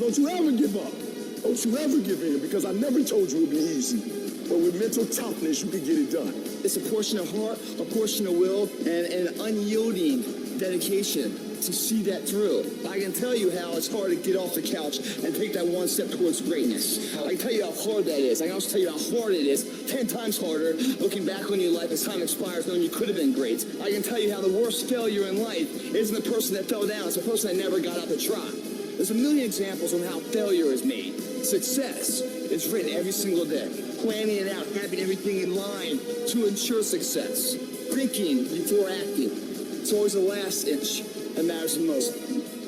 Don't you ever give up. Don't you ever give in, because I never told you it would be easy. But with mental toughness, you can get it done. It's a portion of heart, a portion of will, and an unyielding dedication to see that through. I can tell you how it's hard to get off the couch and take that one step towards greatness. I can tell you how hard that is. I can also tell you how hard it is, 10 times harder, looking back on your life as time expires, knowing you could have been great. I can tell you how the worst failure in life isn't the person that fell down, it's the person that never got up to try. There's a million examples on how failure is made. Success is written every single day. Planning it out, having everything in line to ensure success. Thinking before acting. It's always the last inch that matters the most.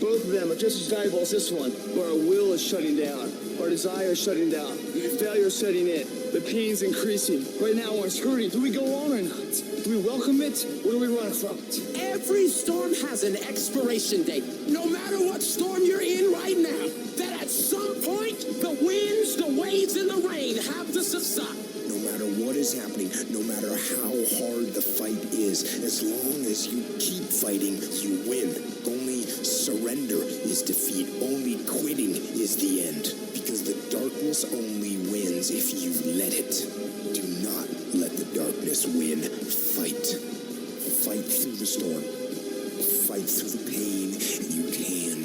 Both of them are just as valuable as this one, where our will is shutting down, our desire is shutting down, failure is setting in, the pain's increasing. Right now, when it's hurting, do we go on or not? Do we welcome it, or do we run from it? Every storm has an expiration date. No matter what storm you're in right now, that at some point, the winds, the waves, and the rain have to subside. No matter what is happening, no matter how hard the fight is, as long as you keep fighting, you win. Only surrender is defeat. Only quitting is the end. Because the darkness only wins if you let it. Do not let the darkness win. Fight. Fight through the storm. Fight through the pain, and you can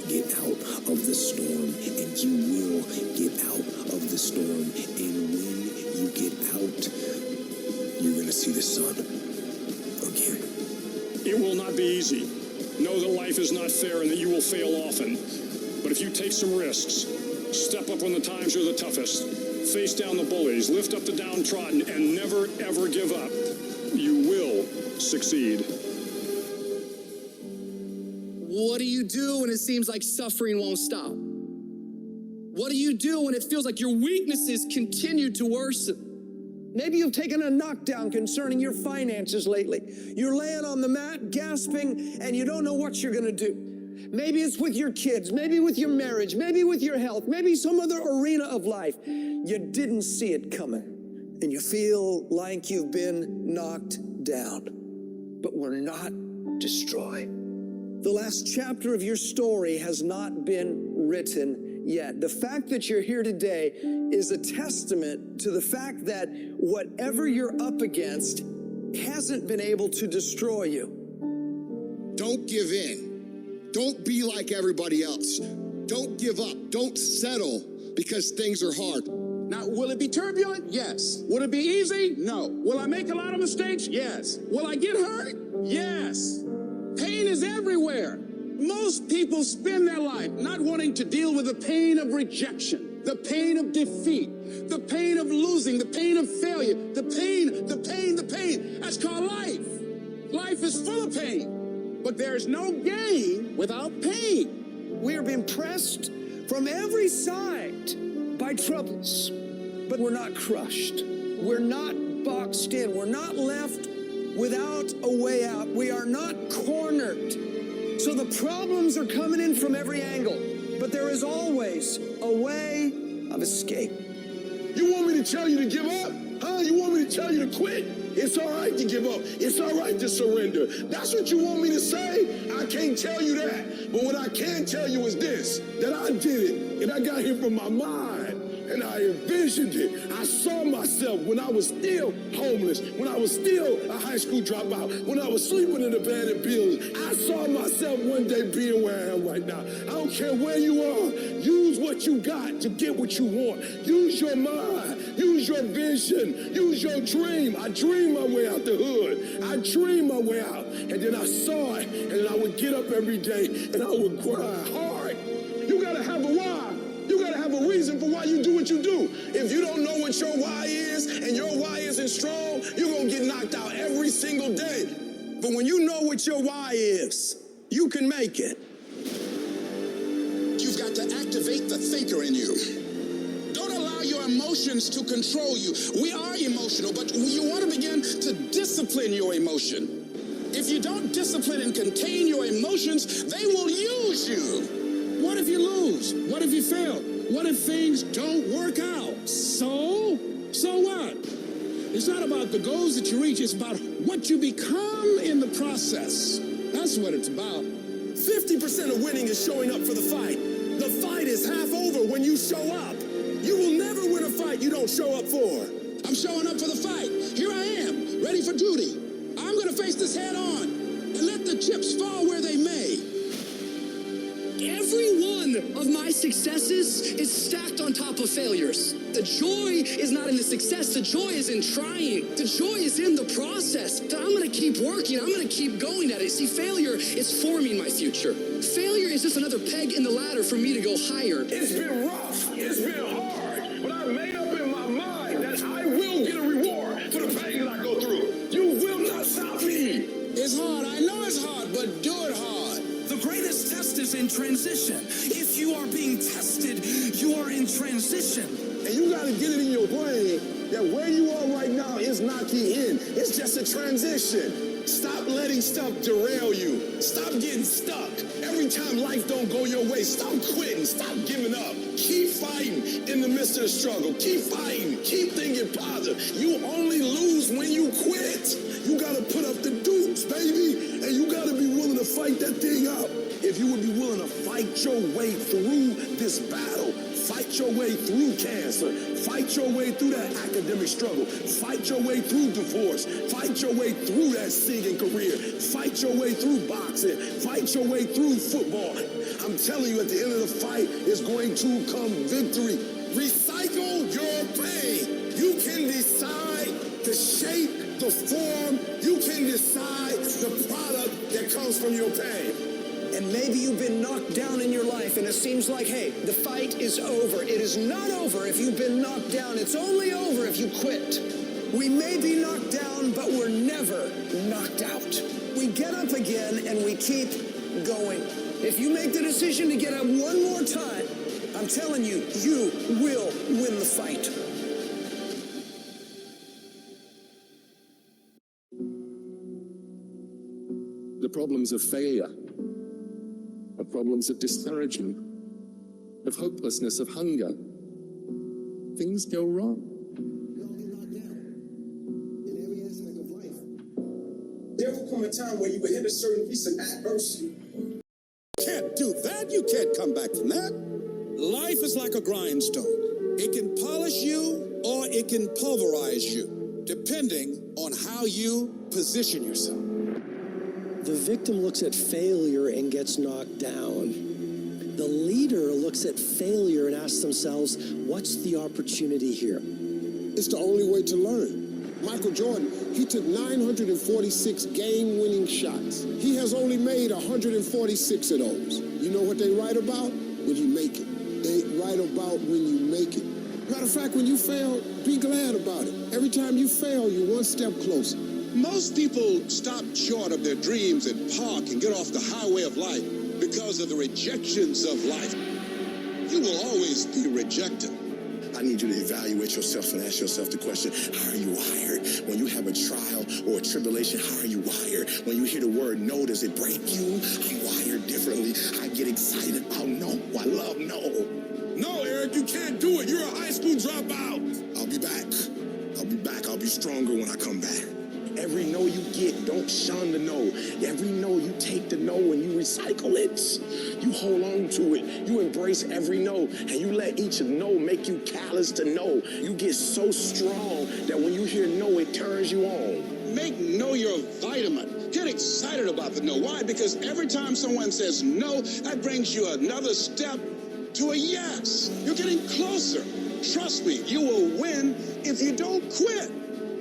get out of the storm, and you will get out of the storm. And when you get out, you're going to see the sun again. It will not be easy. Know that life is not fair and that you will fail often. But if you take some risks, step up when the times are the toughest, face down the bullies, lift up the downtrodden, and never, ever give up, you will succeed. What do you do when it seems like suffering won't stop? What do you do when it feels like your weaknesses continue to worsen? Maybe you've taken a knockdown concerning your finances lately. You're laying on the mat, gasping, and you don't know what you're going to do. Maybe it's with your kids, maybe with your marriage, maybe with your health, maybe some other arena of life. You didn't see it coming, and you feel like you've been knocked down. But we're not destroyed. The last chapter of your story has not been written yet. The fact that you're here today is a testament to the fact that whatever you're up against hasn't been able to destroy you. Don't give in. Don't be like everybody else. Don't give up. Don't settle because things are hard. Now, will it be turbulent? Yes. Will it be easy? No. Will I make a lot of mistakes? Yes. Will I get hurt? Yes. Pain is everywhere. Most people spend their life not wanting to deal with the pain of rejection, the pain of defeat, the pain of losing, the pain of failure, the pain. That's called life. Life is full of pain, but there's no gain without pain. We are being pressed from every side by troubles, but we're not crushed. We're not boxed in. We're not left without a way out. We are not cornered. So the problems are coming in from every angle, but there is always a way of escape. You want me to tell you to give up? Huh? You want me to tell you to quit? It's all right to give up. It's all right to surrender. That's what you want me to say? I can't tell you that. But what I can tell you is this, that I did it, and I got here from my mind. And I envisioned it. I saw myself when I was still homeless, when I was still a high school dropout, when I was sleeping in abandoned buildings. I saw myself one day being where I am right now. I don't care where you are. Use what you got to get what you want. Use your mind. Use your vision. Use your dream. I dreamed my way out the hood. I dreamed my way out. And then I saw it. And then I would get up every day and I would grind hard. You got to have a why. You got to have a reason for why you do what you do. If you don't know what your why is and your why isn't strong, you're going to get knocked out every single day. But when you know what your why is, you can make it. You've got to activate the thinker in you. Don't allow your emotions to control you. We are emotional, but you want to begin to discipline your emotion. If you don't discipline and contain your emotions, they will use you. What if you lose? What if you fail? What if things don't work out? So what? It's not about the goals that you reach. It's about what you become in the process. That's what it's about. 50% of winning is showing up for the fight. The fight is half over when you show up. You will never win a fight you don't show up for. I'm showing up for the fight. Here I am, ready for duty. I'm gonna face this head on and let the chips fall where they may. Every one of my successes is stacked on top of failures. The joy is not in the success. The joy is in trying. The joy is in the process. That I'm going to keep working. I'm going to keep going at it. See, failure is forming my future. Failure is just another peg in the ladder for me to go higher. It's been rough. It's been hard. But I made up in my mind that I will get a reward for the pain that I go through. You will not stop me. It's hard. I know it's hard, but do it hard. The greatest test is in transition. If you are being tested, you are in transition. And you got to get it in your brain that where you are right now is not the end. It's just a transition. Stop letting stuff derail you. Stop getting stuck. Every time life don't go your way, stop quitting. Stop giving up. Keep fighting in the midst of the struggle. Keep fighting. Keep thinking positive. You only lose when you quit. You got to put up the dukes, baby. And you got to be willing to fight that thing out. If you would be willing to fight your way through this battle, fight your way through cancer, fight your way through that academic struggle, fight your way through divorce, fight your way through that singing career, fight your way through boxing, fight your way through football. I'm telling you, at the end of the fight is going to come victory. Recycle your pain. You can decide the shape, the form. You can decide the product that comes from your pain. And maybe you've been knocked down in your life and it seems like, hey, the fight is over. It is not over if you've been knocked down. It's only over if you quit. We may be knocked down, but we're never knocked out. We get up again and we keep going. If you make the decision to get up one more time, I'm telling you, you will win the fight. The problems of failure, of problems of discouragement, of hopelessness, of hunger. Things go wrong. We all get knocked down in every aspect of life. There will come a time where you will hit a certain piece of adversity. Can't do that. You can't come back from that. Life is like a grindstone. It can polish you or it can pulverize you, depending on how you position yourself. The victim looks at failure and gets knocked down. The leader looks at failure and asks themselves, what's the opportunity here? It's the only way to learn. Michael Jordan, he took 946 game-winning shots. He has only made 146 of those. You know what they write about? When you make it. They write about when you make it. Matter of fact, when you fail, be glad about it. Every time you fail, you're one step closer. Most people stop short of their dreams and park and get off the highway of life because of the rejections of life. You will always be rejected. I need you to evaluate yourself and ask yourself the question, how are you wired? When you have a trial or a tribulation, how are you wired? When you hear the word no, does it break you? I'm wired differently. I get excited about no. I love no. No, Eric, you can't do it. You're a high school dropout. I'll be back. I'll be back. I'll be stronger when I come back. Every no you get, don't shun the no. Every no you take the no and you recycle it. You hold on to it. You embrace every no and you let each no make you callous to no. You get so strong that when you hear no, it turns you on. Make no your vitamin. Get excited about the no. Why? Because every time someone says no, that brings you another step to a yes. You're getting closer. Trust me, you will win if you don't quit.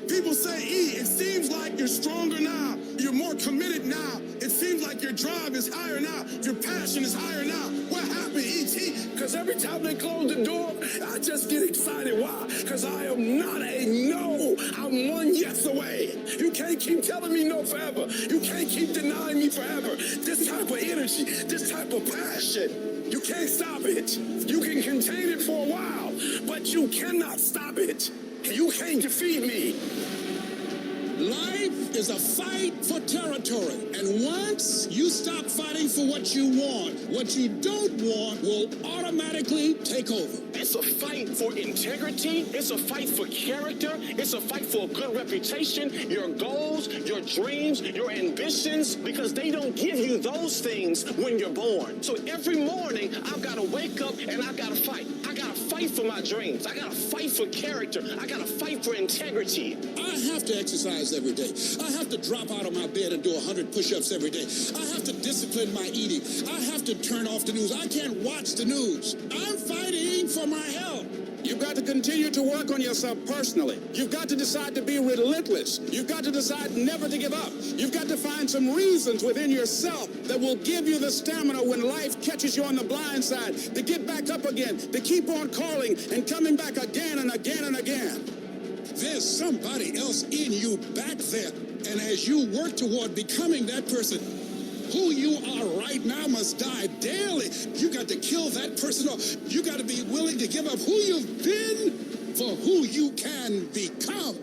People say, E, it seems like you're stronger now. You're more committed now. It seems like your drive is higher now. Your passion is higher now. What happened, E.T.? Because every time they close the door, I just get excited. Why? Because I am not a no. I'm one yes away. You can't keep telling me no forever. You can't keep denying me forever. This type of energy, this type of passion, you can't stop it. You can contain it for a while, but you cannot stop it. You can't defeat me. Life is a fight for territory. And once you stop fighting for what you want, what you don't want will automatically take over. It's a fight for integrity. It's a fight for character. It's a fight for a good reputation, your goals, your dreams, your ambitions, because they don't give you those things when you're born. So every morning, I've got to wake up and I've got to fight. I got to fight for my dreams. I got to fight for character. I got to fight for integrity. I have to exercise every day. I have to drop out of my bed and do 100 push-ups every day. I have to discipline my eating. I have to turn off the news. I can't watch the news. I'm fighting for my health. You've got to continue to work on yourself personally. You've got to decide to be relentless. You've got to decide never to give up. You've got to find some reasons within yourself that will give you the stamina when life catches you on the blind side to get back up again, to keep on calling and coming back again and again and again. There's somebody else in you back there. And as you work toward becoming that person, who you are right now must die daily. You got to kill that person off. You got to be willing to give up who you've been for who you can become.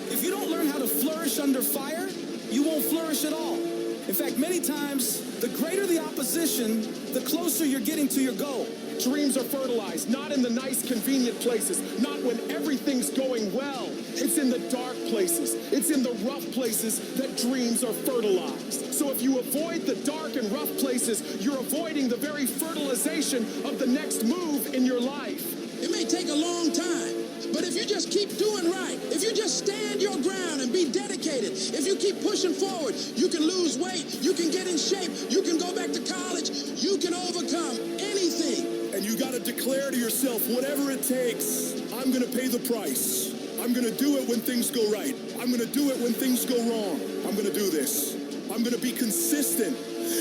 If you don't learn how to flourish under fire, you won't flourish at all. In fact, many times, the greater the opposition, the closer you're getting to your goal. Dreams are fertilized, not in the nice, convenient places, not when everything's going well. It's in the dark places, it's in the rough places that dreams are fertilized. So if you avoid the dark and rough places, you're avoiding the very fertilization of the next move in your life. It may take a long time, but if you just keep doing right, if you just stand your ground and be dedicated, if you keep pushing forward, you can lose weight, you can get in shape, you can go back to college, you can overcome anything. And you got to declare to yourself, whatever it takes, I'm going to pay the price. I'm going to do it when things go right. I'm going to do it when things go wrong. I'm going to do this. I'm going to be consistent.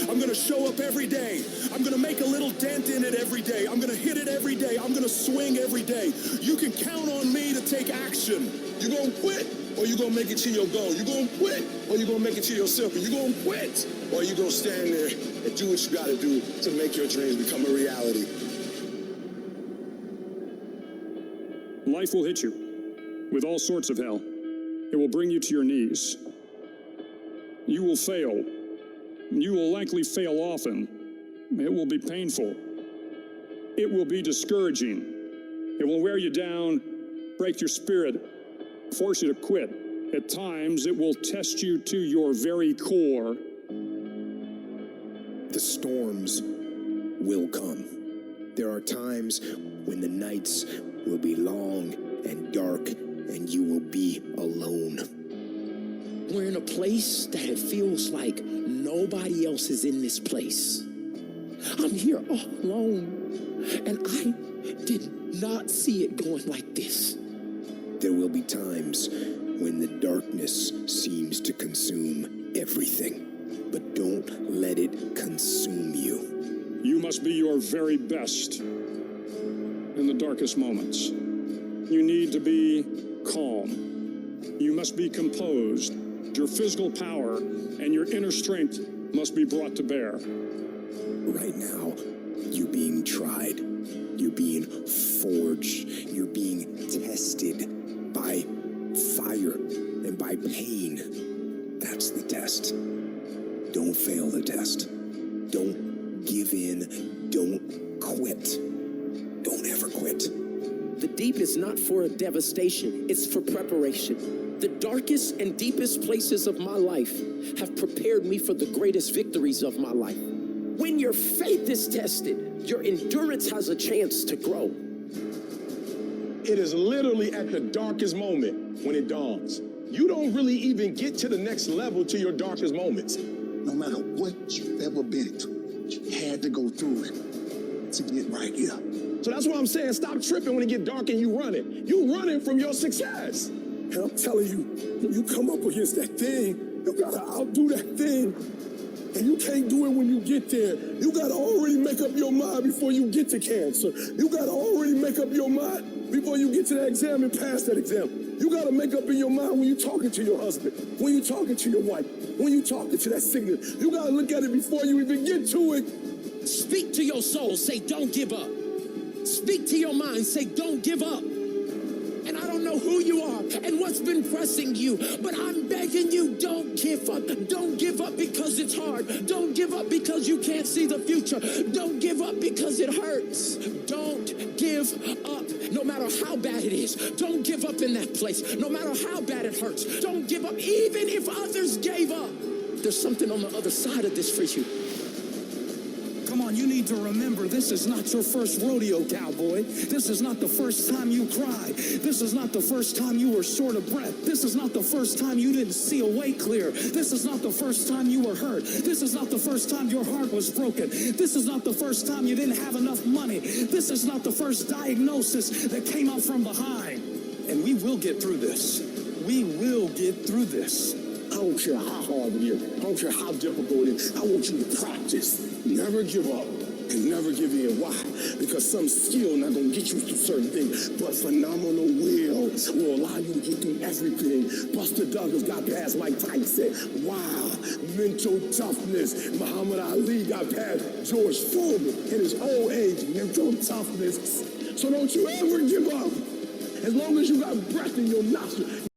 I'm going to show up every day. I'm going to make a little dent in it every day. I'm going to hit it every day. I'm going to swing every day. You can count on me to take action. You're going to quit, or you're going to make it to your goal. You're going to quit, or you're going to make it to your circle. You're going to quit, or you're going to stand there and do what you got to do to make your dreams become a reality. Life will hit you with all sorts of hell. It will bring you to your knees. You will fail. You will likely fail often. It will be painful. It will be discouraging. It will wear you down, break your spirit, force you to quit. At times, it will test you to your very core. The storms will come. There are times when the nights will be long and dark, and you will be alone. We're in a place that it feels like nobody else is in this place. I'm here all alone, and I did not see it going like this. There will be times when the darkness seems to consume everything, but don't let it consume you. You must be your very best in the darkest moments. You need to be calm. You must be composed. Your physical power and your inner strength must be brought to bear. Right now, you're being tried. You're being forged. You're being tested by fire and by pain. That's the test. Don't fail the test. Don't give in. Don't quit. Don't ever quit. The deep is not for devastation, it's for preparation. The darkest and deepest places of my life have prepared me for the greatest victories of my life. When your faith is tested, your endurance has a chance to grow. It is literally at the darkest moment when it dawns. You don't really even get to the next level to your darkest moments. No matter what you've ever been through, you had to go through it to get right here. So that's why I'm saying stop tripping when it get dark and you running. You running from your success. And I'm telling you, when you come up against that thing, you gotta outdo that thing. And you can't do it when you get there. You gotta already make up your mind before you get to cancer. You gotta already make up your mind before you get to that exam and pass that exam. You gotta make up in your mind when you're talking to your husband, when you're talking to your wife, when you're talking to that sickness. You gotta look at it before you even get to it. Speak to your soul, say don't give up. Speak to your mind, say don't give up. And I don't know who you are and what's been pressing you, but I'm begging you, don't give up. Don't give up because it's hard. Don't give up because you can't see the future. Don't give up because it hurts. Don't give up no matter how bad it is. Don't give up in that place no matter how bad it hurts. Don't give up even if others gave up. There's something on the other side of this for you. Come on, you need to remember, this is not your first rodeo, cowboy. This is not the first time you cried. This is not the first time you were short of breath. This is not the first time you didn't see a way clear. This is not the first time you were hurt. This is not the first time your heart was broken. This is not the first time you didn't have enough money. This is not the first diagnosis that came out from behind. And we will get through this. We will get through this. I don't care how hard it is. I don't care how difficult it is. I want you to practice. Never give up and never give in. Why? Because some skill not going to get you to certain things, but phenomenal will allow you to get through everything. Buster Douglas got past Mike Tyson. Wow. Mental toughness. Muhammad Ali got past George Foreman in his old age. Mental toughness. So don't you ever give up. As long as you got breath in your nostrils.